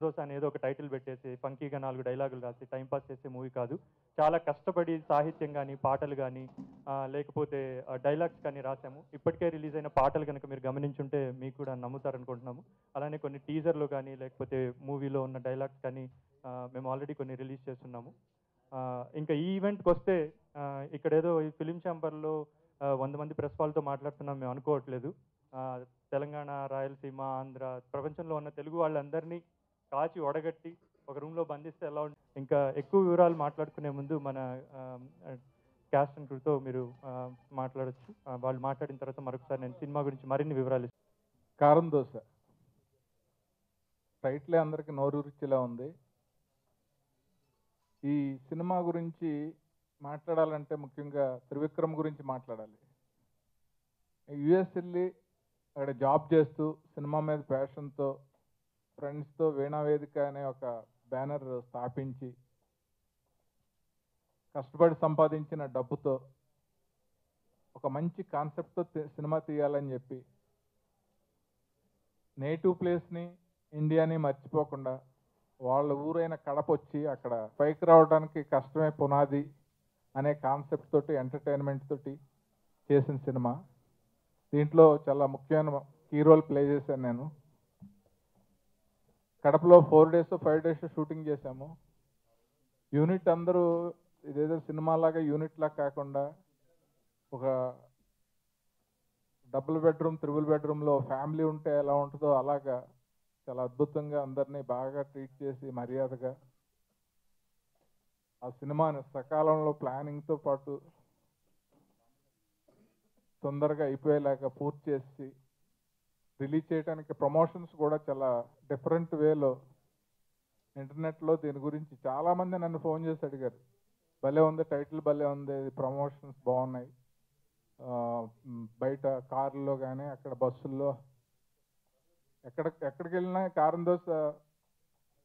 దోస అనేదో ఒక టైటిల్ పెట్టేసి ఫంకీగా 4 డైలాగులు రాసి టైం పాస్ చేసే మూవీ కాదు. చాలా కష్టపడి సాహిత్యం గాని, పాటలు గాని లేకపోతే డైలాగ్స్ కానీ రాసాము. ఇప్పటికే రిలీజ్ అయిన పాటలు గనుక మీరు గమనించుంటే మీకు కూడా నమ్ముతారనుకుంటున్నాము. అలానే కొన్ని టీజర్‌లు గాని, లేకపోతే మూవీలో ఉన్న డైలాగ్స్ కానీ మేము ఆల్రెడీ కొన్ని రిలీజ్ చేస్తున్నాము. ఇంకా ఈ ఈవెంట్‌కొస్తే ఇక్కడేదో ఈ ఫిల్మ్ ఛాంబర్‌లో 100 మంది ప్రెస్ వాళ్ళతో మాట్లాడుతున్నాం మేము అనుకోవట్లేదు. తెలంగాణ, రాయలసీమ, ఆంధ్ర ప్రపంచంలో ఉన్న తెలుగు వాళ్ళందరినీ కాచి ఒడగట్టి ఒక రూమ్‌లో బంధిస్తే ఎలా ఇంకా ఎక్కువ వివరాలు మాట్లాడుకునే ముందు మన ఆహ్, క్యాస్ట్ అండ్ క్రూతో మీరు మాట్లాడొచ్చు. వాళ్ళు మాట్లాడిన తర్వాత మరొకసారి నేను సినిమా గురించి మరిన్ని వివరాలు కారం దోశ టైటిలే అందరికి నోరూరిచ్చేలా ఉంది. ఈ సినిమా గురించి మాట్లాడాలంటే ముఖ్యంగా త్రివిక్రమ్ గురించి మాట్లాడాలి. యుఎస్ వెళ్ళి అక్కడ జాబ్ చేస్తూ సినిమా మీద ప్యాషన్తో ఫ్రెండ్స్తో వీణా వేదిక అనే ఒక బ్యానర్ స్థాపించి కష్టపడి సంపాదించిన డబ్బుతో ఒక మంచి కాన్సెప్ట్తో సినిమా తీయాలని చెప్పి నేటివ్ ప్లేస్ని ఇండియాని మర్చిపోకుండా వాళ్ళ ఊరైన కడప వచ్చి అక్కడ పైకి రావడానికి కష్టమే పునాది అనే కాన్సెప్ట్ తోటి ఎంటర్టైన్మెంట్ తోటి చేసిన సినిమా. దీంట్లో చాలా ముఖ్యమైన కీ రోల్ ప్లే చేశాను నేను. కడపలో 4 days 5 days షూటింగ్ చేశాము. యూనిట్ అందరూ ఇదేదో సినిమాలాగా యూనిట్ లాగా కాకుండా ఒక డబుల్ బెడ్రూమ్, త్రిబుల్ బెడ్రూమ్లో ఫ్యామిలీ ఉంటే ఎలా ఉంటుందో అలాగా చాలా అద్భుతంగా అందరినీ బాగా ట్రీట్ చేసి మర్యాదగా ఆ సినిమాని సకాలంలో ప్లానింగ్తో పాటు తొందరగా అయిపోయేలాగా పూర్తి చేసి రిలీజ్ చేయడానికి ప్రమోషన్స్ కూడా చాలా డిఫరెంట్ వేలో ఇంటర్నెట్లో దీని గురించి చాలామంది నన్ను ఫోన్ చేసి అడిగారు, భలే ఉంది, టైటిల్ భలే ఉంది, ప్రమోషన్స్ బాగున్నాయి, బయట కార్లో కానీ అక్కడ బస్సుల్లో ఎక్కడికి వెళ్ళినా కారం దోశ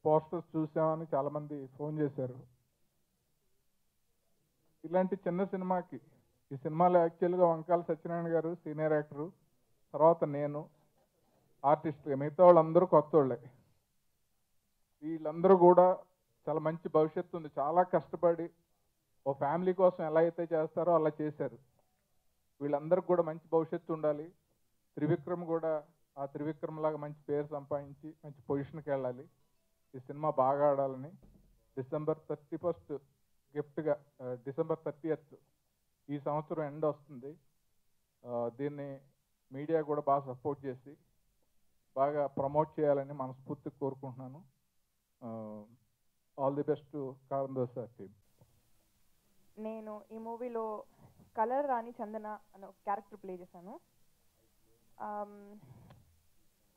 పోస్టర్స్ చూసామని చాలామంది ఫోన్ చేశారు. ఇలాంటి చిన్న సినిమాకి ఈ సినిమాలో యాక్చువల్గా వంకాల సత్యనారాయణ గారు సీనియర్ యాక్టరు, తర్వాత నేను ఆర్టిస్ట్గా, మిగతా వాళ్ళందరూ కొత్త వాళ్ళే. వీళ్ళందరూ కూడా చాలా మంచి భవిష్యత్తు ఉంది. చాలా కష్టపడి ఓ ఫ్యామిలీ కోసం ఎలా అయితే చేస్తారో అలా చేశారు. వీళ్ళందరికీ కూడా మంచి భవిష్యత్తు ఉండాలి. త్రివిక్రమ్ కూడా ఆ త్రివిక్రమ్ లాగా మంచి పేరు సంపాదించి మంచి పొజిషన్కి వెళ్ళాలి. ఈ సినిమా బాగా ఆడాలని December 31 గిఫ్ట్గా December 30th ఈ సంవత్సరం ఎండ్ వస్తుంది. దీన్ని మీడియా కూడా బాగా సపోర్ట్ చేసి బాగా ప్రమోట్ చేయాలని మనస్ఫూర్తిగా కోరుకుంటున్నాను. ఆల్ ది బెస్ట్ కారం దోశ టీమ్. నేను ఈ మూవీలో కలర్ రాణి చందన అనే ఒక క్యారెక్టర్ ప్లే చేశాను.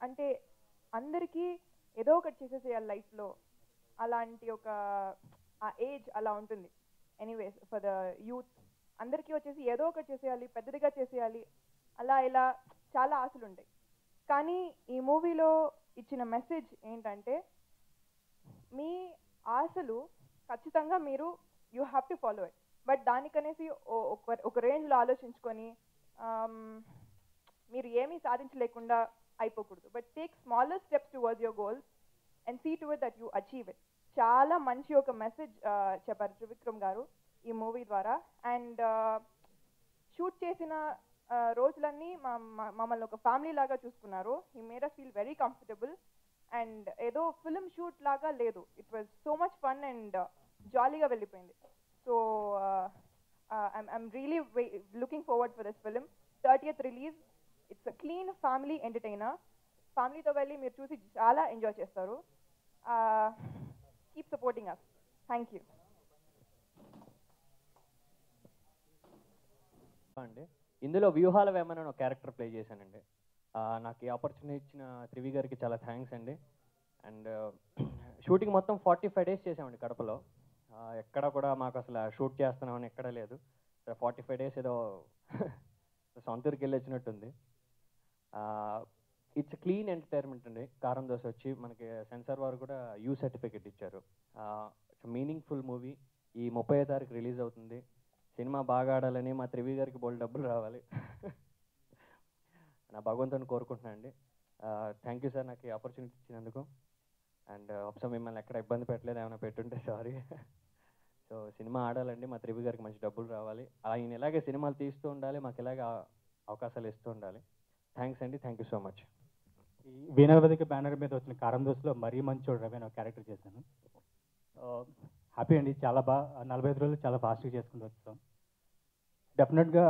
అంటే అందరికీ ఏదో ఒకటి చేసేసేయాలి లైఫ్లో, అలాంటి ఒక ఆ ఏజ్ అలా ఉంటుంది. ఎనీవేస్ ఫర్ ద యూత్ అందరికీ వచ్చేసి ఏదో ఒకటి చేసేయాలి, పెద్దదిగా చేసేయాలి, అలా ఇలా చాలా ఆశలు ఉంటాయి. కానీ ఈ మూవీలో ఇచ్చిన మెసేజ్ ఏంటంటే, మీ ఆశలు ఖచ్చితంగా మీరు you have to follow it, but దానికనేసి ఒక రేంజ్లో ఆలోచించుకొని మీరు ఏమీ సాధించలేకుండా అయిపోకూడదు. But take smaller steps towards your goals and see to it that you achieve it. చాలా మంచి ఒక మెసేజ్ చెప్పారు త్రివిక్రమ్ గారు ఈ మూవీ ద్వారా. అండ్ షూట్ చేసిన రోజులన్నీ మమ్మల్ని ఒక ఫ్యామిలీ లాగా చూసుకున్నారు. He made us feel very comfortable and ఏదో ఫిల్మ్ షూట్ లాగా లేదు. It was so much fun and జాలీగా వెళ్ళిపోయింది. So I'm really looking forward for this film. 30th release. It's a clean family entertainer. ఫ్యామిలీతో వెళ్ళి మీరు చూసి చాలా ఎంజాయ్ చేస్తారు. Keep supporting us. Thank you అండి. ఇందులో వ్యూహాల వేమన్ అని ఒక క్యారెక్టర్ ప్లే చేశానండి. నాకు ఈ ఆపర్చునిటీ ఇచ్చిన త్రివి గారికి చాలా థ్యాంక్స్ అండి. అండ్ షూటింగ్ మొత్తం 45 days చేసామండి కడపలో. ఎక్కడ కూడా మాకు అసలు షూట్ చేస్తున్నామని ఎక్కడ లేదు. 45 days ఏదో సొంతూరుకి వెళ్ళి వచ్చినట్టుంది. ఇట్స్ క్లీన్ ఎంటర్టైన్మెంట్ అండి. కారం దోశ వచ్చి మనకి సెన్సార్ వారు కూడా యూ సర్టిఫికెట్ ఇచ్చారు. It's meaningful movie. ఈ 30వ తారీఖు రిలీజ్ అవుతుంది. సినిమా బాగా ఆడాలని మా త్రివి గారికి బోల్డ్ డబ్బులు రావాలి నా భగవంతుని కోరుకుంటున్నాను అండి. థ్యాంక్ యూ సార్ నాకు ఈ ఆపర్చునిటీ ఇచ్చినందుకు. అండ్ ఒకసారి మిమ్మల్ని ఎక్కడ ఇబ్బంది పెట్టలేదు, ఏమైనా పెట్టుంటే సారీ. సో సినిమా ఆడాలండి, మా త్రివి గారికి మంచి డబ్బులు రావాలి, ఆయన ఇలాగే సినిమాలు తీస్తూ ఉండాలి, మాకు ఇలాగే అవకాశాలు ఇస్తూ ఉండాలి. థ్యాంక్స్ అండి, థ్యాంక్ యూ సో మచ్. ఈ వీణావేదిక బ్యానర్ మీద వచ్చిన కారం దోశలో మరీ మంచోడు రవి అనే క్యారెక్టర్ చేశాను. హ్యాపీ అండి, చాలా బాగా 45 రోజులు చాలా ఫాస్ట్గా చేసుకుంటూ వచ్చాం. డెఫినెట్గా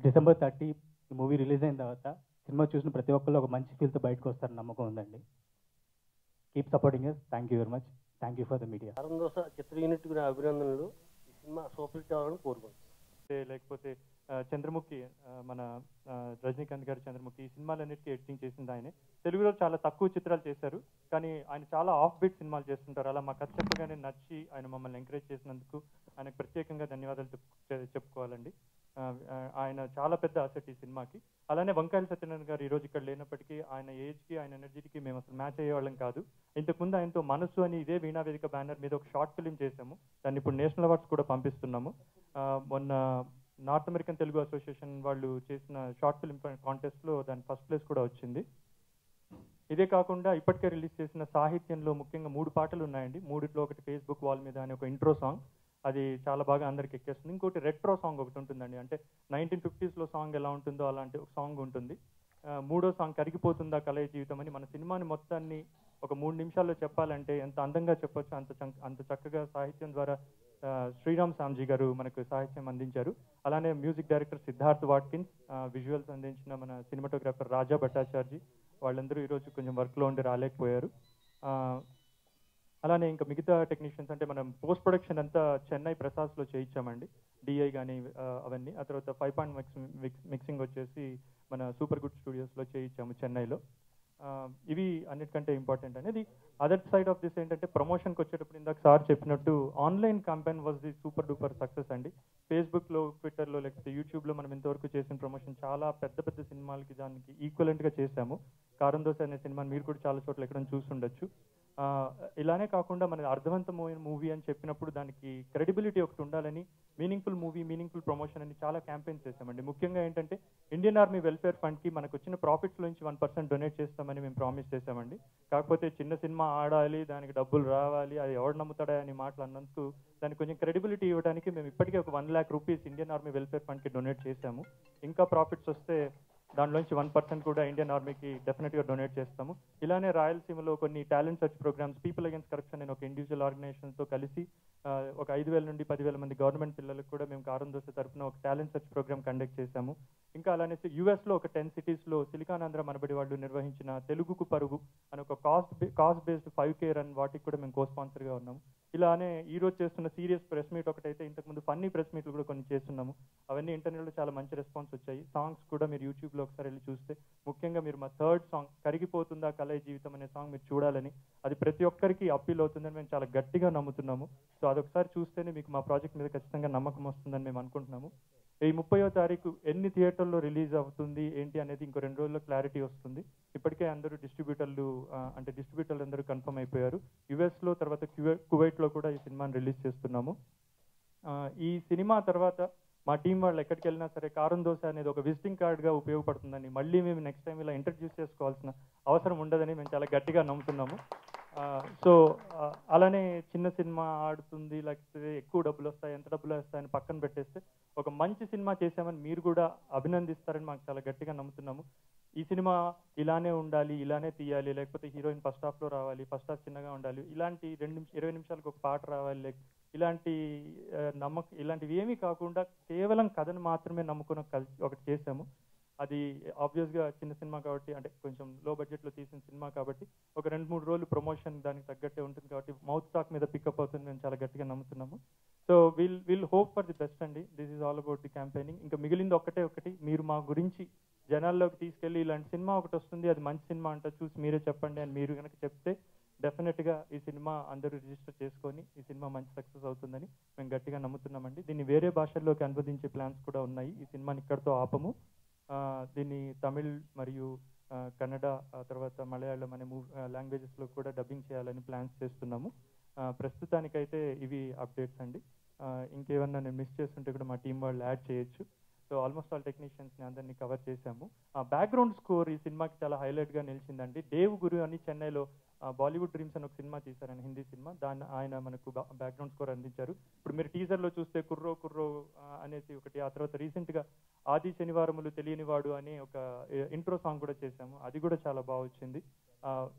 December 30 ఈ మూవీ రిలీజ్ అయిన తర్వాత సినిమా చూసిన ప్రతి ఒక్కళ్ళు ఒక మంచి ఫీల్తో బయటకు వస్తారని నమ్మకం ఉందండి. Keep supporting us. Thank you very much. Thank you for the media. కారం దోశ చిత్ర యూనిట్ అభినందనలు. ఈ సినిమా సూపర్ హిట్ అవ్వాలని కోరుకుంటున్నాను. లేకపోతే చంద్రముఖి, మన రజనీకాంత్ గారు చంద్రముఖి, ఈ సినిమాలన్నిటికీ ఎడిటింగ్ చేసింది ఆయనే. తెలుగులో చాలా తక్కువ చిత్రాలు చేశారు, కానీ ఆయన చాలా ఆఫ్ బీట్ సినిమాలు చేస్తుంటారు. అలా మా కథ చెప్పగానే నచ్చి ఆయన మమ్మల్ని ఎంకరేజ్ చేసినందుకు ఆయనకు ప్రత్యేకంగా ధన్యవాదాలు చెప్పుకోవాలండి. ఆయన చాలా పెద్ద అసెట్ ఈ సినిమాకి. అలానే వంకాయల సత్యనారాయణ గారు ఈరోజు ఇక్కడ లేనప్పటికీ ఆయన ఏజ్కి ఆయన ఎనర్జీకి మేము అసలు మ్యాచ్ అయ్యేవాళ్ళం కాదు. ఇంతకుముందు ఆయనతో మనసు అని ఇదే వీణావేదిక బ్యానర్ మీద ఒక షార్ట్ ఫిల్మ్ చేశాము, దాన్ని ఇప్పుడు నేషనల్ అవార్డ్స్ కూడా పంపిస్తున్నాము. మొన్న నార్త్ అమెరికన్ తెలుగు అసోసియేషన్ వాళ్ళు చేసిన షార్ట్ ఫిల్మ్ కాంటెస్ట్లో దాని ఫస్ట్ ప్లేస్ కూడా వచ్చింది. ఇదే కాకుండా ఇప్పటికే రిలీజ్ చేసిన సాహిత్యంలో ముఖ్యంగా 3 పాటలు ఉన్నాయండి. 3లో ఒకటి ఫేస్బుక్ వాల్ మీద అని ఒక ఇంట్రో సాంగ్, అది చాలా బాగా అందరికి ఎక్కేస్తుంది. ఇంకోటి రెట్రో సాంగ్ ఒకటి ఉంటుందండి, అంటే 1950s సాంగ్ ఎలా ఉంటుందో అలాంటి ఒక సాంగ్ ఉంటుంది. 3వ సాంగ్ కరిగిపోతుందా కలయి జీవితం అని. మన సినిమాని మొత్తాన్ని ఒక 3 నిమిషాల్లో చెప్పాలంటే ఎంత అందంగా చెప్పొచ్చు, అంత చక్కగా సాహిత్యం ద్వారా శ్రీరామ్ సామ్జీ గారు మనకు సాహిత్యం అందించారు. అలానే music director Siddharth Watkins, visuals అందించిన మన సినిమాటోగ్రాఫర్ రాజా భట్టాచార్జీ, వాళ్ళందరూ ఈరోజు కొంచెం వర్క్లో ఉండి రాలేకపోయారు. అలానే ఇంకా మిగతా టెక్నీషియన్స్ అంటే మనం పోస్ట్ ప్రొడక్షన్ అంతా చెన్నై ప్రసాద్లో చేయించామండి, డిఐ కానీ అవన్నీ. ఆ తర్వాత 5 మిక్సింగ్ వచ్చేసి మన సూపర్ గుడ్ స్టూడియోస్లో చేయించాము చెన్నైలో. ఇవి అన్నిటికంటే ఇంపార్టెంట్ అనేది. అదర్ సైడ్ ఆఫ్ దిస్ ఏంటంటే ప్రమోషన్కి వచ్చేటప్పుడు ఇందాక సార్ చెప్పినట్టు online campaign was the super duper success అండి. ఫేస్బుక్లో, ట్విట్టర్లో, లేకపోతే యూట్యూబ్లో మనం ఇంతవరకు చేసిన ప్రమోషన్ చాలా పెద్ద పెద్ద సినిమాలకి దానికి ఈక్వలెంట్గా చేశాము. కారం దోశ అనే సినిమాని మీరు కూడా చాలా చోట్ల ఎక్కడ చూసుండొచ్చు. ఇలానే కాకుండా మన అర్థవంతమైన మూవీ అని చెప్పినప్పుడు దానికి క్రెడిబిలిటీ ఒకటి ఉండాలని మీనింగ్ఫుల్ మూవీ, మీనింగ్ఫుల్ ప్రమోషన్ అని చాలా క్యాంపెయిన్స్ చేశామండి. ముఖ్యంగా ఏంటంటే ఇండియన్ ఆర్మీ వెల్ఫేర్ ఫండ్కి మనకు వచ్చిన ప్రాఫిట్స్ నుంచి 1% డొనేట్ చేస్తామని మేము ప్రామిస్ చేశామండి. కాకపోతే చిన్న సినిమా ఆడాలి, దానికి డబ్బులు రావాలి, అది ఎవడు నమ్ముతాడా అని మాటలు అన్నందుకు దానికి కొంచెం క్రెడిబిలిటీ ఇవ్వడానికి మేము ఇప్పటికే ఒక 1 lakh rupees Indian army welfare ఫండ్కి డొనేట్ చేశాము. ఇంకా ప్రాఫిట్స్ వస్తే దాంట్లోంచి 1% కూడా ఇండియన్ ఆర్మీకి డెఫినెట్గా డొనేట్ చేస్తాము. ఇలానే రాయలసీమలో కొన్ని talent search programs, people against corruption నేను ఒక ఇండివిజువల్ ఆర్గనైజేషన్తో కలిసి ఒక 5,000 నుండి 10,000 మంది గవర్నమెంట్ పిల్లలకు కూడా మేము కారం దోశ తరఫున ఒక టాలెంట్ సర్చ్ ప్రోగ్రామ్ కండక్ట్ చేశాము. ఇంకా అలానే యూఎస్లో ఒక 10 cities సిలికానాంధ్ర మనబడి వాళ్ళు నిర్వహించిన తెలుగుకు పరుగు అని ఒక కాస్ట్ బేస్డ్ 5K రన్, వాటికి కూడా మేము కో-స్పాన్సర్గా ఉన్నాము. ఇలానే ఈరోజు చేస్తున్న సీరియస్ ప్రెస్ మీట్ ఒకటైతే ఇంతకుముందు ఫన్నీ ప్రెస్ మీట్లు కూడా కొన్ని చేస్తున్నాము. అవన్నీ ఇంటర్నెట్లో చాలా మంచి రెస్పాన్స్ వచ్చాయి. సాంగ్స్ కూడా మీరు యూట్యూబ్లో ఒకసారి వెళ్ళి చూస్తే, ముఖ్యంగా మీరు మా 3rd సాంగ్ కరిగిపోతుందా కలయి జీవితం అనే సాంగ్ మీరు చూడాలని, అది ప్రతి ఒక్కరికి అప్పీల్ అవుతుందని మేము చాలా గట్టిగా నమ్ముతున్నాము. సో అదొకసారి చూస్తేనే మీకు మా ప్రాజెక్ట్ మీద ఖచ్చితంగా నమ్మకం వస్తుందని మేము అనుకుంటున్నాము. ఈ 30వ తారీఖు ఎన్ని థియేటర్లో రిలీజ్ అవుతుంది ఏంటి అనేది ఇంకో 2 రోజుల్లో క్లారిటీ వస్తుంది. ఇప్పటికే అందరూ డిస్ట్రిబ్యూటర్లు అందరూ కన్ఫర్మ్ అయిపోయారు. యుఎస్లో, తర్వాత కువైట్లో కూడా ఈ సినిమాని రిలీజ్ చేస్తున్నాము. ఈ సినిమా తర్వాత మా టీం వాళ్ళు ఎక్కడికి వెళ్ళినా సరే కారం దోశ అనేది ఒక విజిటింగ్ కార్డ్గా ఉపయోగపడుతుందని, మళ్ళీ మేము నెక్స్ట్ టైం ఇలా ఇంట్రడ్యూస్ చేసుకోవాల్సిన అవసరం ఉండదని మేము చాలా గట్టిగా నమ్ముతున్నాము. సో అలానే చిన్న సినిమా ఆడుతుంది, లేకపోతే ఎక్కువ డబ్బులు వస్తాయి, ఎంత డబ్బులు వస్తాయని పక్కన పెట్టేస్తే ఒక మంచి సినిమా చేసామని మీరు కూడా అభినందిస్తారని మాకు చాలా గట్టిగా నమ్ముతున్నాము. ఈ సినిమా ఇలానే ఉండాలి, ఇలానే తీయాలి, లేకపోతే హీరోయిన్ ఫస్ట్ హాఫ్లో రావాలి, ఫస్ట్ హాఫ్ చిన్నగా ఉండాలి, ఇలాంటి 20 నిమిషాలకు ఒక పాట రావాలి, ఇలాంటివి ఏమీ కాకుండా కేవలం కథను మాత్రమే నమ్ముకుని ఒకటి చేసాము. అది ఆబ్వియస్గా చిన్న సినిమా కాబట్టి, అంటే కొంచెం లో బడ్జెట్లో తీసిన సినిమా కాబట్టి ఒక 2-3 రోజులు ప్రమోషన్ దానికి తగ్గట్టే ఉంటుంది కాబట్టి మౌత్ టాక్ మీద పికప్ అవుతుంది మేము చాలా గట్టిగా నమ్ముతున్నాము. So will hope for the best అండి. This is all about the campaigning. ఇంకా మిగిలింది ఒకటి, మీరు మా గురించి జనాల్లోకి తీసుకెళ్ళి ఇలాంటి సినిమా ఒకటి వస్తుంది, అది మంచి సినిమా అంట, చూసి మీరే చెప్పండి అని మీరు కనుక చెప్తే డెఫినెట్గా ఈ సినిమా అందరూ రిజిస్టర్ చేసుకొని ఈ సినిమా మంచి సక్సెస్ అవుతుందని మేము గట్టిగా నమ్ముతున్నామండి. దీన్ని వేరే భాషల్లోకి అనువదించే ప్లాన్స్ కూడా ఉన్నాయి. ఈ సినిమాని ఇక్కడితో ఆపము. దీన్ని తమిళ్ మరియు కన్నడ, తర్వాత మలయాళం అనే లాంగ్వేజెస్లో కూడా డబ్బింగ్ చేయాలని ప్లాన్స్ చేస్తున్నాము. ప్రస్తుతానికైతే ఇవి అప్డేట్స్ అండి. ఇంకేమన్నా నేను మిస్ చేస్తుంటే కూడా మా టీం వాళ్ళు యాడ్ చేయొచ్చు. సో ఆల్మోస్ట్ ఆల్ టెక్నీషియన్స్ని అందరినీ కవర్ చేశాము. బ్యాక్గ్రౌండ్ స్కోర్ ఈ సినిమాకి చాలా హైలైట్గా నిలిచిందండి. దేవ్ గురు అని చెన్నైలో బాలీవుడ్ డ్రీమ్స్ అని ఒక సినిమా తీశారు, ఆయన హిందీ సినిమా. దాన్ని ఆయన మనకు బ్యాక్గ్రౌండ్ స్కోర్ అందించారు. ఇప్పుడు మీరు టీజర్లో చూస్తే కుర్రో కుర్రో అనేసి ఒకటి, ఆ తర్వాత రీసెంట్గా ఆది శనివారములు తెలియనివాడు అని ఒక ఇంట్రో సాంగ్ కూడా చేశాము, అది కూడా చాలా బాగా వచ్చింది.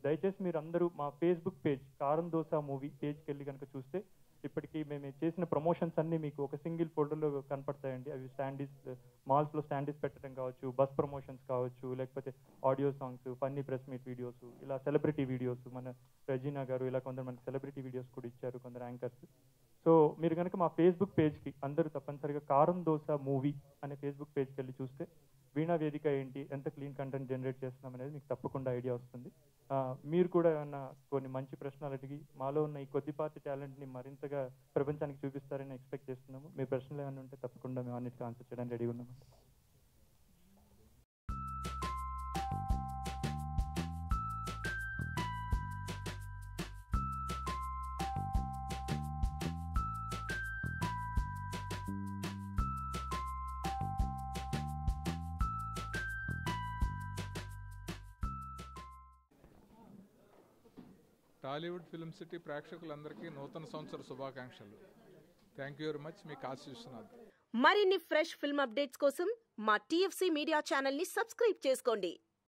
దయచేసి మీరు అందరూ మా ఫేస్బుక్ పేజ్ కారం దోస మూవీ పేజ్కి వెళ్ళి కనుక చూస్తే ఇప్పటికీ మేము చేసిన ప్రమోషన్స్ అన్నీ మీకు ఒక సింగిల్ ఫోల్డర్లో కనపడతాయండి. అవి స్టాండీస్, మాల్స్లో స్టాండీస్ పెట్టడం కావచ్చు, బస్ ప్రమోషన్స్ కావచ్చు, లేకపోతే audio songs, funny press meet videos, ఇలా సెలబ్రిటీ వీడియోస్, మన రెజీనా గారు ఇలా కొందరు మనకి సెలబ్రిటీ వీడియోస్ కూడా ఇచ్చారు, కొందరు యాంకర్స్. సో మీరు కనుక మా ఫేస్బుక్ పేజ్కి అందరూ తప్పనిసరిగా కారం దోస మూవీ అనే ఫేస్బుక్ పేజ్కి వెళ్ళి చూస్తే వీణా వేదిక ఏంటి, ఎంత క్లీన్ కంటెంట్ జనరేట్ చేస్తున్నాం అనేది మీకు తప్పకుండా ఐడియా వస్తుంది. మీరు కూడా ఏమన్నా కొన్ని మంచి ప్రశ్నలు అడిగి మాలో ఉన్న ఈ కొద్దిపాటి టాలెంట్ని మరింతగా ప్రపంచానికి చూపిస్తారని ఎక్స్పెక్ట్ చేస్తున్నాము. మీ ప్రశ్నలు ఏమైనా ఉంటే తప్పకుండా మేము అన్నిటికీ ఆన్సర్ చేయడానికి రెడీ ఉన్నాము. టాలీవుడ్ ఫిల్మ్ సిటీ ప్రేక్షకులందరికీ నూతన సంవత్సర శుభాకాంక్షలు. Thank you very much. మీ కాశీ విశ్వనాథ్. మరిన్ని ఫ్రెష్ ఫిల్మ్ అప్డేట్స్ కోసం మా TFC మీడియా ఛానల్ ని సబ్స్క్రైబ్ చేసుకోండి.